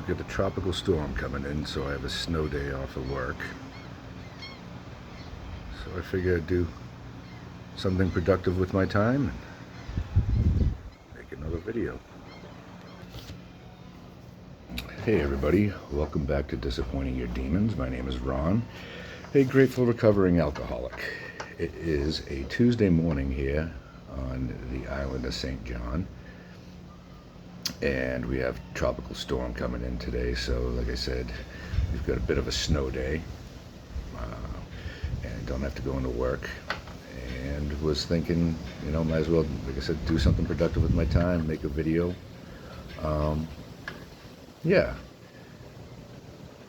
got a tropical storm coming in, so I have a snow day off of work. So I figure I'd do something productive with my time and make another video. Hey everybody, welcome back to Disappointing Your Demons. My name is Ron, a grateful recovering alcoholic. It is a Tuesday morning here on the island of St. John, and we have a tropical storm coming in today. So like I said, we've got a bit of a snow day, and don't have to go into work, and was thinking, might as well, like I said, do something productive with my time, make a video. Yeah.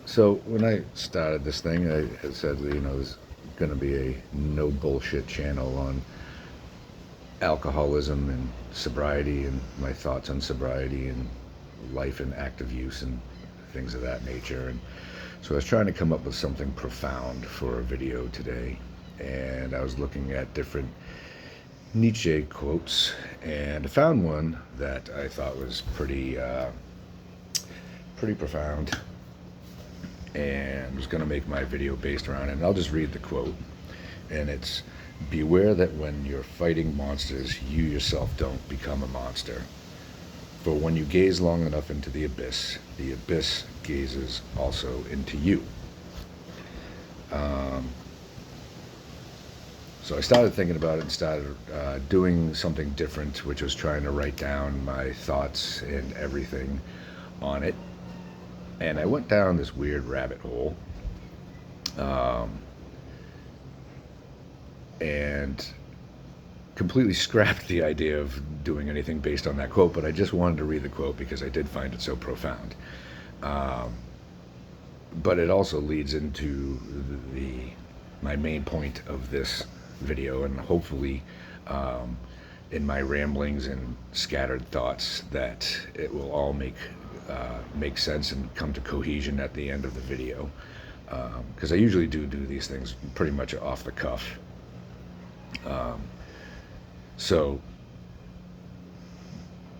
So when I started this thing, I had said, there's going to be a no bullshit channel on alcoholism and sobriety and my thoughts on sobriety and life and active use and things of that nature. And so I was trying to come up with something profound for a video today, and I was looking at different Nietzsche quotes, and I found one that I thought was pretty profound, and was going to make my video based around it. And I'll just read the quote, and it's, "Beware that when you're fighting monsters, you yourself don't become a monster. For when you gaze long enough into the abyss gazes also into you." So I started thinking about it and started doing something different, which was trying to write down my thoughts and everything on it. And I went down this weird rabbit hole, and completely scrapped the idea of doing anything based on that quote, but I just wanted to read the quote because I did find it so profound. But it also leads into my main point of this video, and hopefully in my ramblings and scattered thoughts that it will all make sense and come to cohesion at the end of the video, because I usually do these things pretty much off the cuff. So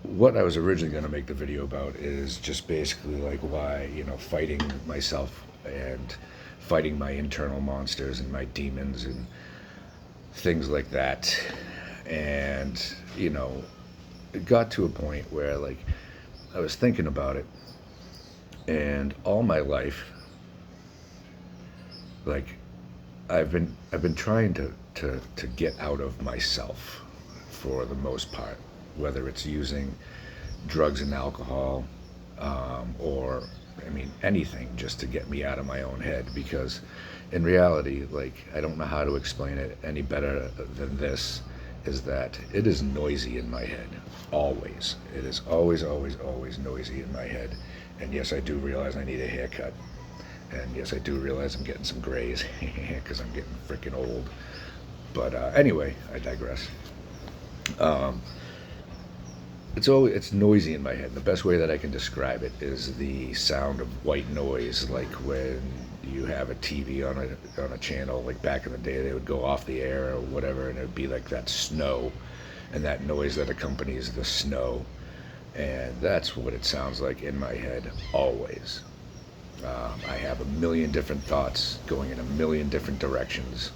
what I was originally going to make the video about is just basically like why, fighting myself and fighting my internal monsters and my demons and things like that. And, it got to a point where like I was thinking about it, and all my life, like I've been trying to get out of myself for the most part, whether it's using drugs and alcohol, or anything just to get me out of my own head, because in reality, like, I don't know how to explain it any better than this, is that it is noisy in my head. Always. It is always noisy in my head. And yes, I do realize I need a haircut. And yes, I do realize I'm getting some grays because I'm getting freaking old. But anyway, I digress. It's noisy in my head. The best way that I can describe it is the sound of white noise, like when you have a TV on a channel, like back in the day, they would go off the air or whatever, and it would be like that snow and that noise that accompanies the snow. And that's what it sounds like in my head, always. I have a million different thoughts going in a million different directions,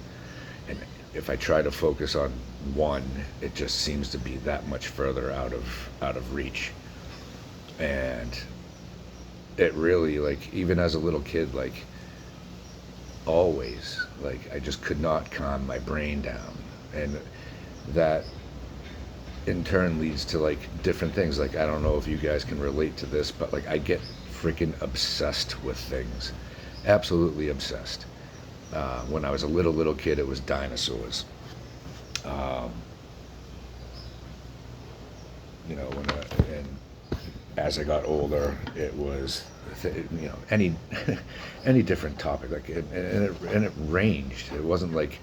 and if I try to focus on one, it just seems to be that much further out of reach. And it really, like, even as a little kid, like, always, like, I just could not calm my brain down, and that in turn leads to like different things. Like, I don't know if you guys can relate to this, but like I get freaking obsessed with things, absolutely obsessed. When I was a little kid, it was dinosaurs. And as I got older, it was, any any different topic, like, and it ranged. It wasn't like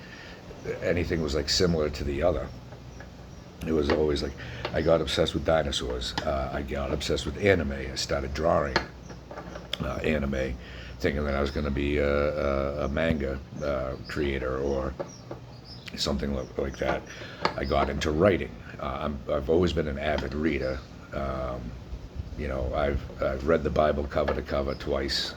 anything was like similar to the other. It was always like, I got obsessed with dinosaurs. I got obsessed with anime. I started drawing anime, thinking that I was going to be a manga creator or something like that. I got into writing. I've always been an avid reader. I've read the Bible cover to cover twice.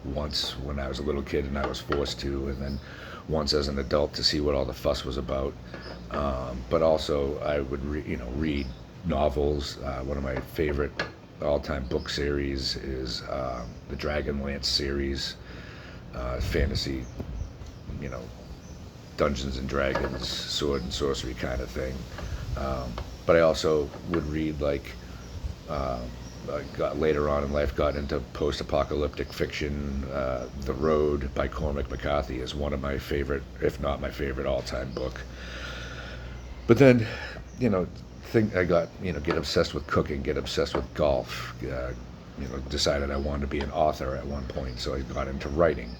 Once when I was a little kid and I was forced to, and then once as an adult to see what all the fuss was about. But also, I would read novels. One of my favorite all-time book series is the Dragonlance series, fantasy, you know, Dungeons and Dragons, sword and sorcery kind of thing. But I also would read I got later on in life got into post-apocalyptic fiction. The Road by Cormac McCarthy is one of my favorite, if not my favorite, all-time book. But then, think I got get obsessed with cooking, get obsessed with golf. Decided I wanted to be an author at one point, so I got into writing.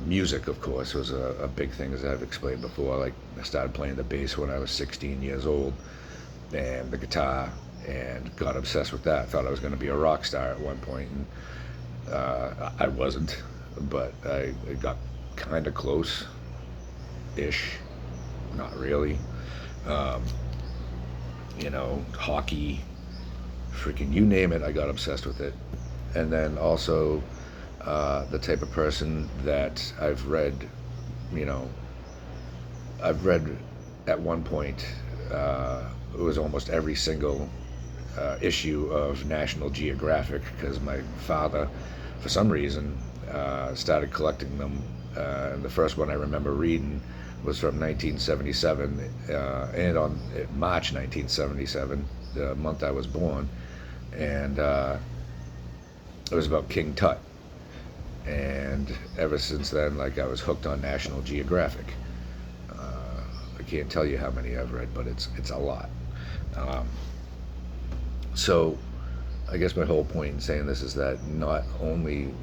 Music, of course, was a big thing, as I've explained before. Like, I started playing the bass when I was 16 years old, and the guitar, and got obsessed with that. Thought I was going to be a rock star at one point, and I wasn't, but I got kind of close-ish, not really. Um, Hockey, freaking you name it, I got obsessed with it. And then also the type of person that you know, I've read at one point, it was almost every single issue of National Geographic, because my father, for some reason, started collecting them. And the first one I remember reading was from 1977, and on March 1977, the month I was born, and it was about King Tut. And ever since then, I was hooked on National Geographic. I can't tell you how many I've read, but it's a lot. So I guess my whole point in saying this is that not only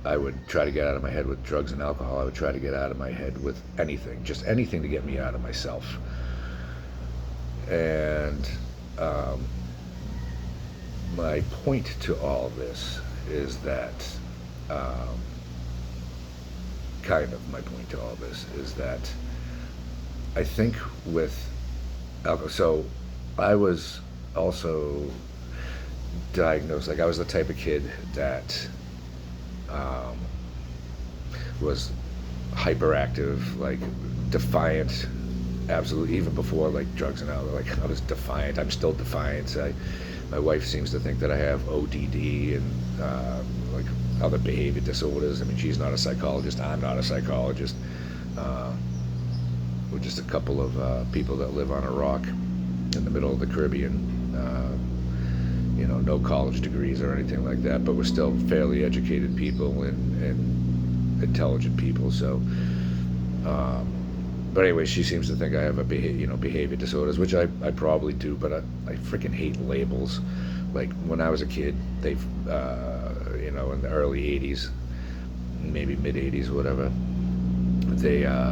I would try to get out of my head with drugs and alcohol, I would try to get out of my head with anything, just anything to get me out of myself. And my point to all this is that, my point to all this is that I think with alcohol, so I was also diagnosed, I was the type of kid that was hyperactive, defiant, absolutely, even before drugs and alcohol. I was defiant. I'm still defiant. My wife seems to think that I have ODD and other behavior disorders. I mean, she's not a psychologist. I'm not a psychologist. We're just a couple of people that live on a rock in the middle of the Caribbean. No college degrees or anything like that, but we're still fairly educated people and intelligent people. So, but anyway, she seems to think I have behavior disorders, which I probably do. But I freaking hate labels. Like, when I was a kid, in the early '80s, maybe mid '80s, whatever,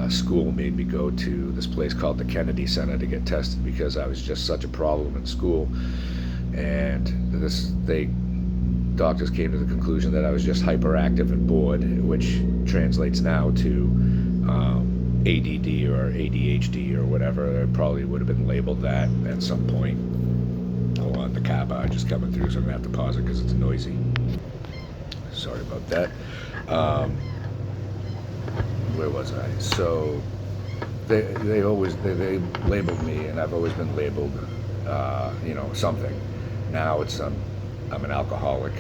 school made me go to this place called the Kennedy Center to get tested because I was just such a problem in school. And doctors came to the conclusion that I was just hyperactive and bored, which translates now to ADD or ADHD or whatever. It probably would have been labeled that at some point. Hold on, the car bar just coming through, so I'm gonna have to pause it because it's noisy. Sorry about that. Where was I? So they labeled me, and I've always been labeled something. Now it's I'm an alcoholic,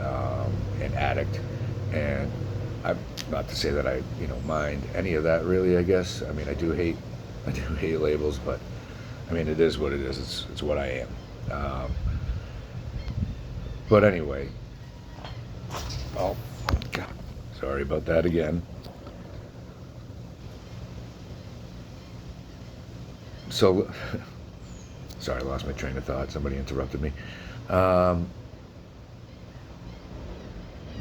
an addict, and I'm not to say that I mind any of that, really. I guess, I mean, I do hate labels, but I mean, it is what it is. It's what I am. But anyway, oh God, sorry about that again. So sorry, I lost my train of thought. Somebody interrupted me.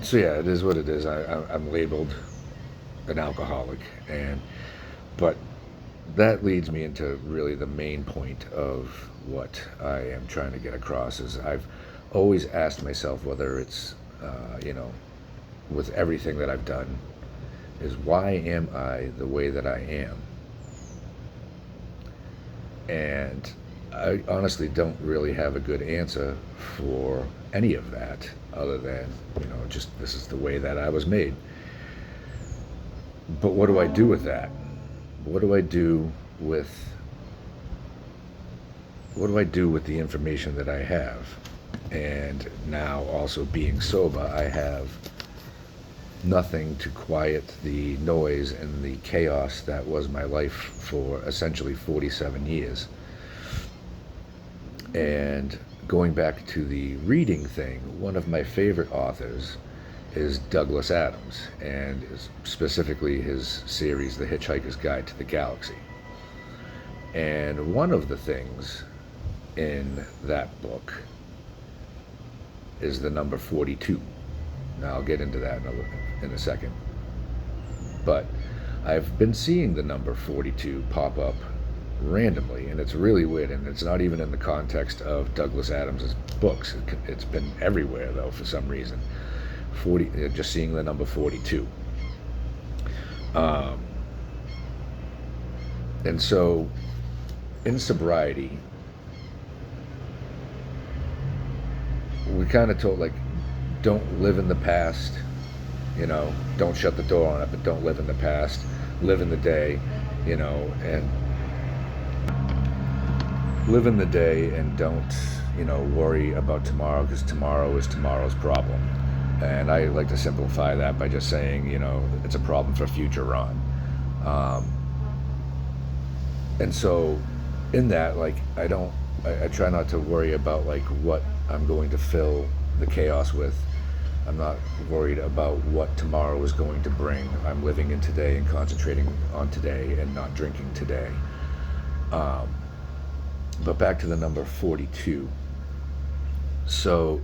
So yeah, it is what it is. I'm labeled an alcoholic, but that leads me into really the main point of what I am trying to get across. Is I've always asked myself whether it's with everything that I've done, is why am I the way that I am? And I honestly don't really have a good answer for any of that other than, just this is the way that I was made. But what do I do with that? What do I do with what do I do with the information that I have? And now also being sober, I have nothing to quiet the noise and the chaos that was my life for essentially 47 years. And going back to the reading thing, one of my favorite authors is Douglas Adams, and specifically his series, The Hitchhiker's Guide to the Galaxy. And one of the things in that book is the number 42. Now, I'll get into that in a second. But I've been seeing the number 42 pop up randomly, and it's really weird, and it's not even in the context of Douglas Adams' books. It's been everywhere, though, for some reason. Just seeing the number 42. And so, in sobriety, we kind of told, like, don't live in the past, don't shut the door on it, but don't live in the past, live in the day, and live in the day and don't, worry about tomorrow, because tomorrow is tomorrow's problem. And I like to simplify that by just saying, it's a problem for future Ron. And so in that, like, I try not to worry about, like, what I'm going to fill the chaos with. I'm not worried about what tomorrow is going to bring. I'm living in today and concentrating on today and not drinking today. But back to the number 42. So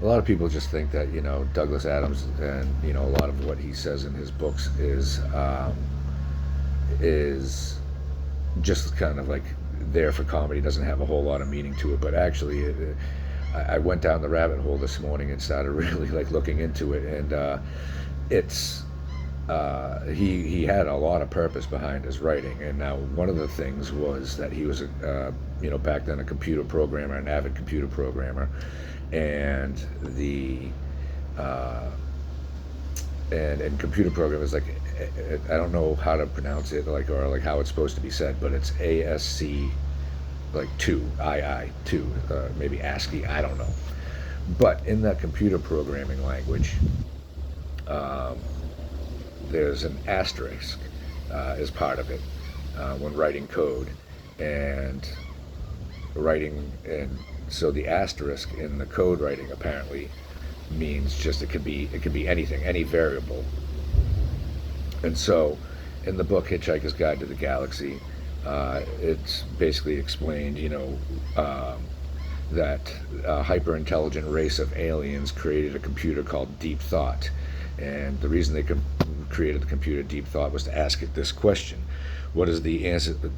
a lot of people just think that, Douglas Adams and, a lot of what he says in his books is just kind of like there for comedy, doesn't have a whole lot of meaning to it. But actually, I went down the rabbit hole this morning and started really like looking into it, and it's he had a lot of purpose behind his writing. And now one of the things was that he was back then a computer programmer, an avid computer programmer, and and computer program is like, I don't know how to pronounce it, or how it's supposed to be said, but it's ASC, like 2, II, maybe ASCII, I don't know. But in that computer programming language, there's an asterisk as part of it when writing code, and so the asterisk in the code writing apparently means just it could be anything, any variable. And so in the book Hitchhiker's Guide to the Galaxy, it's basically explained, that a hyper-intelligent race of aliens created a computer called Deep Thought. And the reason they created the computer Deep Thought was to ask it this question: what is the answer to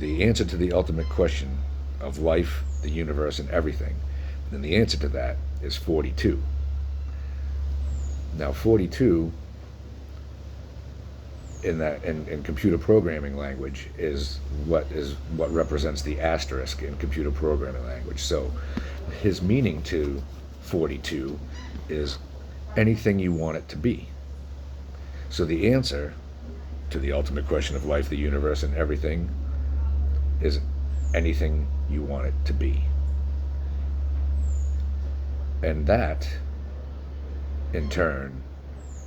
the ultimate question of life, the universe, and everything? And the answer to that is 42. Now 42 in computer programming language is what represents the asterisk in computer programming language. So his meaning to 42 is anything you want it to be. So the answer to the ultimate question of life, the universe, and everything is anything you want it to be. And that, in turn,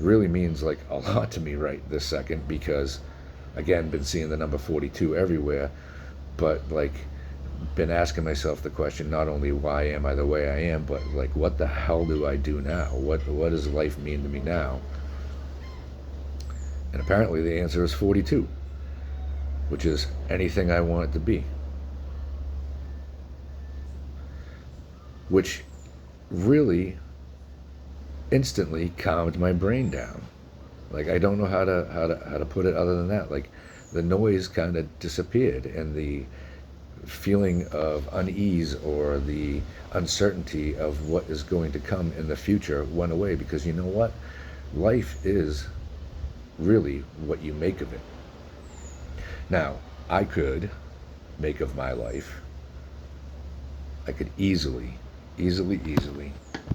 really means like a lot to me right this second, because again, been seeing the number 42 everywhere, but like been asking myself the question, not only why am I the way I am, but like what the hell do I do now? What does life mean to me now? And apparently the answer is 42, which is anything I want it to be. Which really instantly calmed my brain down. Like, I don't know how to put it other than that. Like, the noise kind of disappeared, and the feeling of unease or the uncertainty of what is going to come in the future went away, because you know what? Life is really what you make of it. Now, I could make of my life I could easily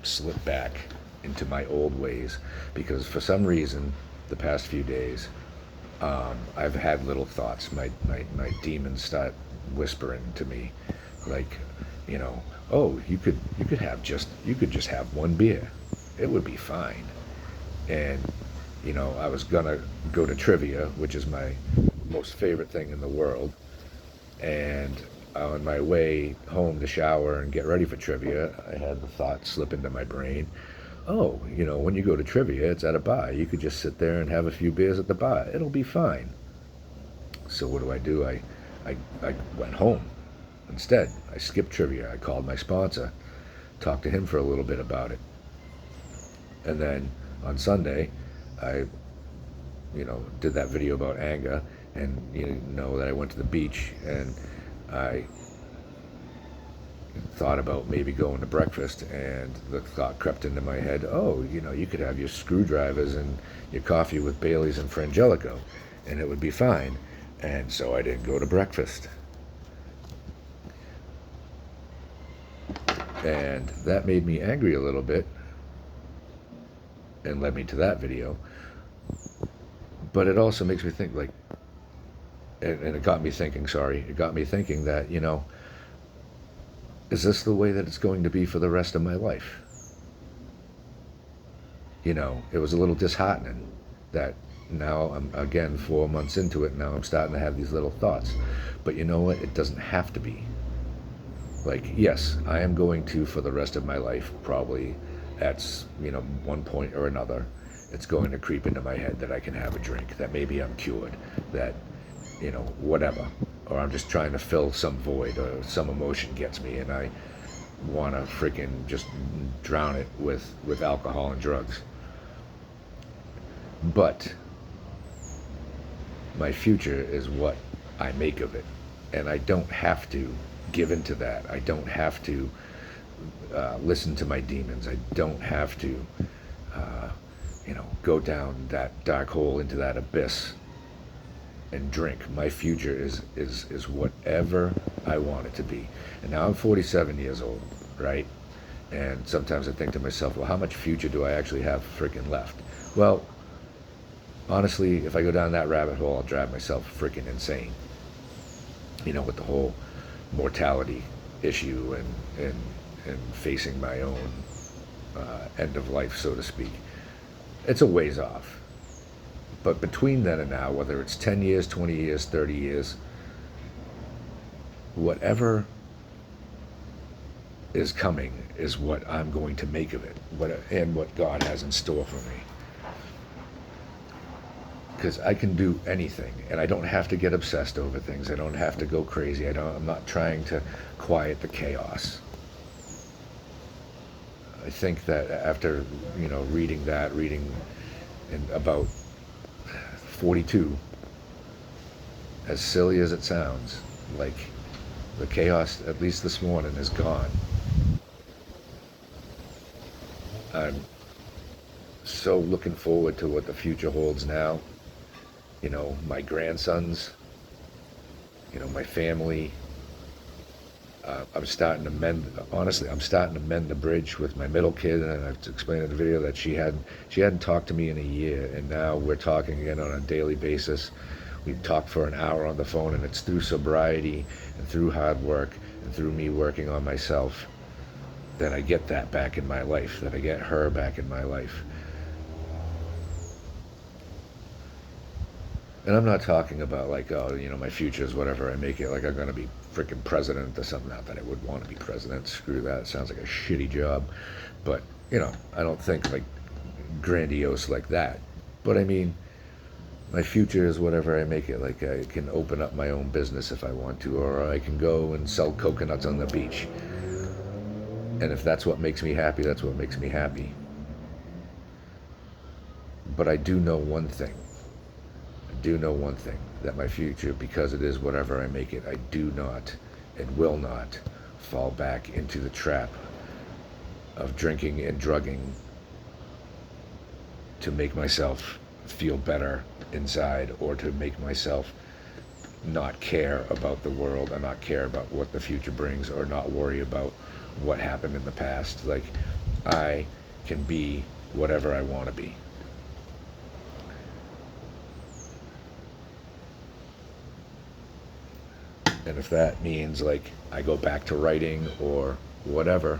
slip back into my old ways because for some reason, the past few days, I've had little thoughts. My demons start whispering to me, like, you know, oh, you could just have one beer, it would be fine. And I was gonna go to trivia, which is my most favorite thing in the world, and on my way home to shower and get ready for trivia, I had the thought slip into my brain, oh, when you go to trivia, it's at a bar. You could just sit there and have a few beers at the bar. It'll be fine. So what do? I went home. Instead, I skipped trivia. I called my sponsor, talked to him for a little bit about it. And then on Sunday, I, did that video about anger, and that I went to the beach and I thought about maybe going to breakfast, and the thought crept into my head, oh, you could have your screwdrivers and your coffee with Bailey's and Frangelico, and it would be fine. And so I didn't go to breakfast. And that made me angry a little bit and led me to that video. But it also makes me think, like, and it got me thinking, that, is this the way that it's going to be for the rest of my life? It was a little disheartening that now I'm, again, 4 months into it, now I'm starting to have these little thoughts. But you know what? It doesn't have to be. Like, yes, I am going to, for the rest of my life, probably at, one point or another, it's going to creep into my head that I can have a drink, that maybe I'm cured, that, whatever. Or I'm just trying to fill some void, or some emotion gets me and I want to freaking just drown it with alcohol and drugs. But my future is what I make of it. And I don't have to give into that. I don't have to listen to my demons. I don't have to, go down that dark hole into that abyss and drink. My future is whatever I want it to be. And now I'm 47 years old, right? And sometimes I think to myself, well, how much future do I actually have freaking left? Well, honestly, if I go down that rabbit hole, I'll drive myself freaking insane. With the whole mortality issue and facing my own end of life, so to speak. It's a ways off. But between then and now, whether it's 10 years, 20 years, 30 years, whatever is coming is what I'm going to make of it, and what God has in store for me. Because I can do anything, and I don't have to get obsessed over things. I don't have to go crazy. I'm not trying to quiet the chaos. I think that after, reading and about 42, as silly as it sounds, like, the chaos, at least this morning, is gone. I'm so looking forward to what the future holds now. My grandsons, my family. I'm starting to mend the bridge with my middle kid, and I've explained in the video that she hadn't talked to me in a year, and now we're talking again on a daily basis. We talk for an hour on the phone, and it's through sobriety and through hard work and through me working on myself that I get that back in my life, that I get her back in my life. And I'm not talking about, like, oh, my future is whatever I make it, like I'm going to be freaking president or something. Not that I would want to be president. Screw that. It sounds like a shitty job. But, I don't think, like, grandiose like that. But, I mean, my future is whatever I make it. Like, I can open up my own business if I want to, or I can go and sell coconuts on the beach. And if that's what makes me happy, that's what makes me happy. But I do know one thing. That my future, because it is whatever I make it, I do not and will not fall back into the trap of drinking and drugging to make myself feel better inside, or to make myself not care about the world and not care about what the future brings or not worry about what happened in the past. Like, I can be whatever I want to be. And if that means like I go back to writing or whatever,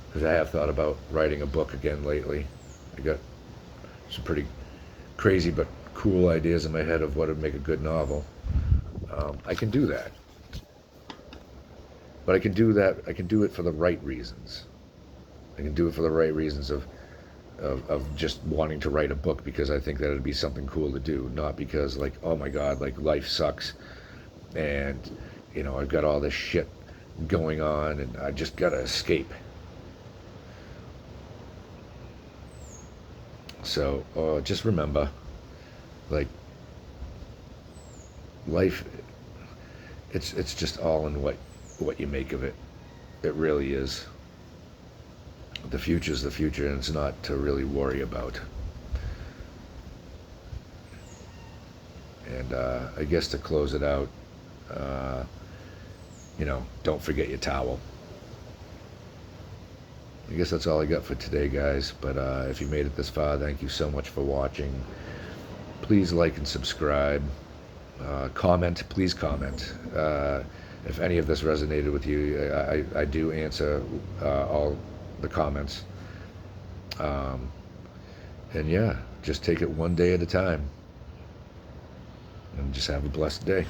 because I have thought about writing a book again lately. I got some pretty crazy but cool ideas in my head of what would make a good novel. I can do that. But I can do that. I can do it for the right reasons. I can do it for the right reasons of just wanting to write a book because I think that it'd be something cool to do, not because like, oh my God, like life sucks and I've got all this shit going on and I just gotta escape. So just remember, like, life, it's just all in what you make of it. It really is. The future's the future, and it's not to really worry about. And I guess to close it out, uh, don't forget your towel. I guess that's all I got for today, guys. But if you made it this far, thank you so much for watching. Please like and subscribe. Comment, please comment. If any of this resonated with you, I do answer all the comments. And yeah, just take it one day at a time. And just have a blessed day.